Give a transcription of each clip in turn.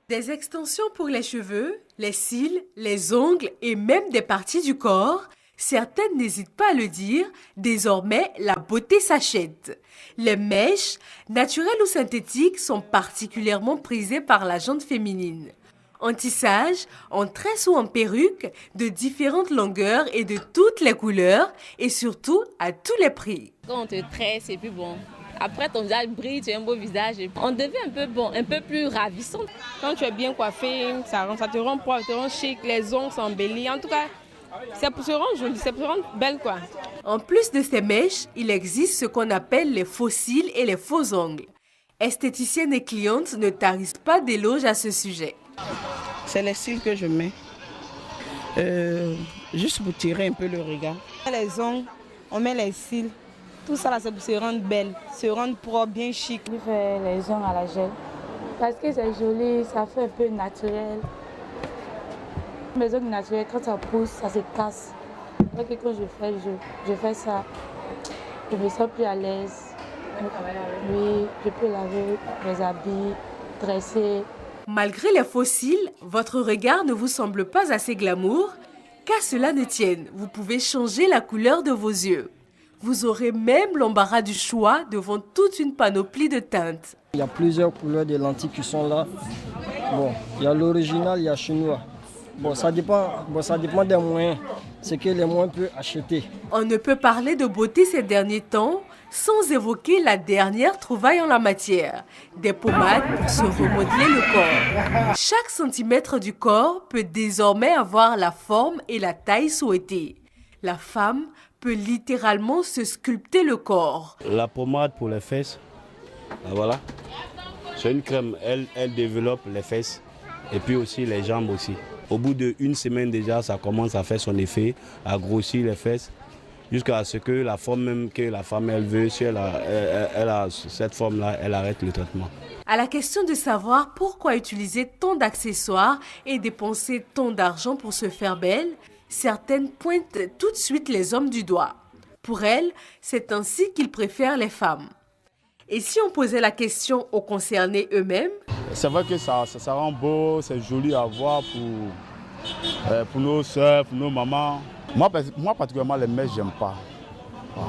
Des extensions pour les cheveux, les cils, les ongles et même des parties du corps, certaines n'hésitent pas à le dire, désormais la beauté s'achète. Les mèches, naturelles ou synthétiques, sont particulièrement prisées par la gente féminine. En tissage, en tresse ou en perruque, de différentes longueurs et de toutes les couleurs, et surtout à tous les prix. Quand on te tresse et puis bon, après ton visage brille, tu as un beau visage, et on devient un peu plus ravissant. Quand tu es bien coiffé, ça te rend propre, ça te rend chic, les ongles sont embellis. En tout cas, c'est pour se rendre jolie, c'est pour se rendre belle quoi. En plus de ces mèches, il existe ce qu'on appelle les faux cils et les faux ongles. Esthéticiennes et clientes ne tarissent pas d'éloges à ce sujet. C'est les cils que je mets, juste pour tirer un peu le regard. Les ongles, on met les cils, tout ça là c'est pour se rendre belle, se rendre propre, bien chic. Je fais les ongles à la gel parce que c'est joli, ça fait un peu naturel. Mes ongles naturels, quand ça pousse, ça se casse. Donc quand je fais ça, je me sens plus à l'aise. Oui, je peux laver mes habits, dresser. Malgré les faux cils, votre regard ne vous semble pas assez glamour? Qu'à cela ne tienne, vous pouvez changer la couleur de vos yeux. Vous aurez même l'embarras du choix devant toute une panoplie de teintes. Il y a plusieurs couleurs de lentilles qui sont là. Bon, il y a l'original, il y a chinois. Bon, ça dépend des moyens, ce que les moyens peuvent acheter. On ne peut parler de beauté ces derniers temps sans évoquer la dernière trouvaille en la matière, des pommades pour se remodeler le corps. Chaque centimètre du corps peut désormais avoir la forme et la taille souhaitée. La femme peut littéralement se sculpter le corps. La pommade pour les fesses, voilà, c'est une crème, elle développe les fesses et puis aussi les jambes aussi. Au bout d'une semaine déjà, ça commence à faire son effet, à grossir les fesses, jusqu'à ce que la forme même que la femme elle veut, si elle a cette forme-là, elle arrête le traitement. À la question de savoir pourquoi utiliser tant d'accessoires et dépenser tant d'argent pour se faire belle, certaines pointent tout de suite les hommes du doigt. Pour elles, c'est ainsi qu'ils préfèrent les femmes. Et si on posait la question aux concernés eux-mêmes? C'est vrai que ça rend beau, c'est joli à voir pour nos soeurs, pour nos mamans. Moi particulièrement, les mèches, j'aime pas.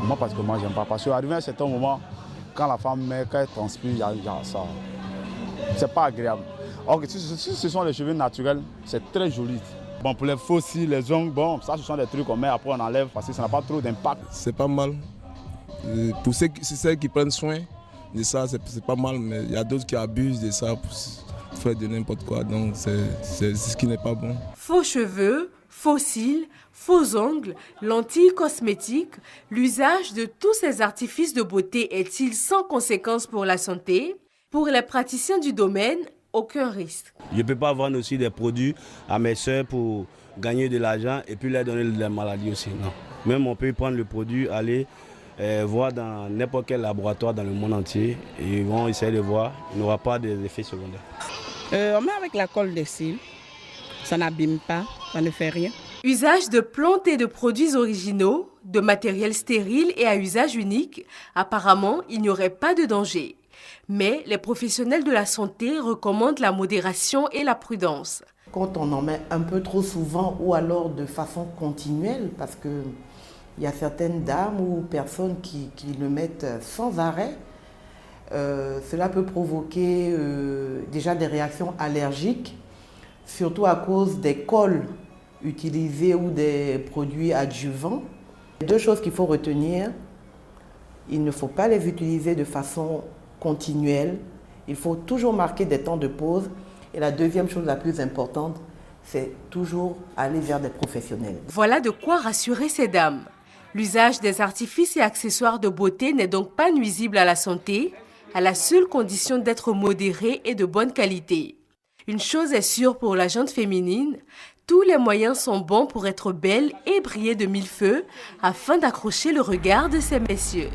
Moi particulièrement, j'aime pas. Parce qu'arrivé à un certain moment, quand la femme met, quand elle transpire, ça, c'est pas agréable. Or, si ce sont les cheveux naturels, c'est très joli. Bon, pour les faux cils, les ongles, bon, ça ce sont des trucs qu'on met, après on enlève parce que ça n'a pas trop d'impact. C'est pas mal. Pour ceux qui prennent soin de ça, c'est pas mal, mais il y a d'autres qui abusent de ça pour faire de n'importe quoi, donc c'est ce qui n'est pas bon. Faux cheveux, faux cils, faux ongles, lentilles cosmétiques, l'usage de tous ces artifices de beauté est-il sans conséquence pour la santé? Pour les praticiens du domaine, aucun risque. Je ne peux pas vendre aussi des produits à mes soeurs pour gagner de l'argent et puis leur donner de la maladie aussi, non. Même on peut prendre le produit, aller voir dans n'importe quel laboratoire dans le monde entier et ils vont essayer de voir, il n'y aura pas d'effets secondaires. On met avec la colle des cils, ça n'abîme pas, ça ne fait rien. Usage de plantes et de produits originaux, de matériel stérile et à usage unique, apparemment il n'y aurait pas de danger. Mais les professionnels de la santé recommandent la modération et la prudence. Quand on en met un peu trop souvent ou alors de façon continuelle, parce que il y a certaines dames ou personnes qui le mettent sans arrêt. Cela peut provoquer déjà des réactions allergiques, surtout à cause des colles utilisées ou des produits adjuvants. Deux choses qu'il faut retenir, il ne faut pas les utiliser de façon continuelle, il faut toujours marquer des temps de pause. Et la deuxième chose la plus importante, c'est toujours aller vers des professionnels. Voilà de quoi rassurer ces dames. L'usage des artifices et accessoires de beauté n'est donc pas nuisible à la santé, à la seule condition d'être modéré et de bonne qualité. Une chose est sûre pour la gente féminine, tous les moyens sont bons pour être belle et briller de mille feux afin d'accrocher le regard de ces messieurs.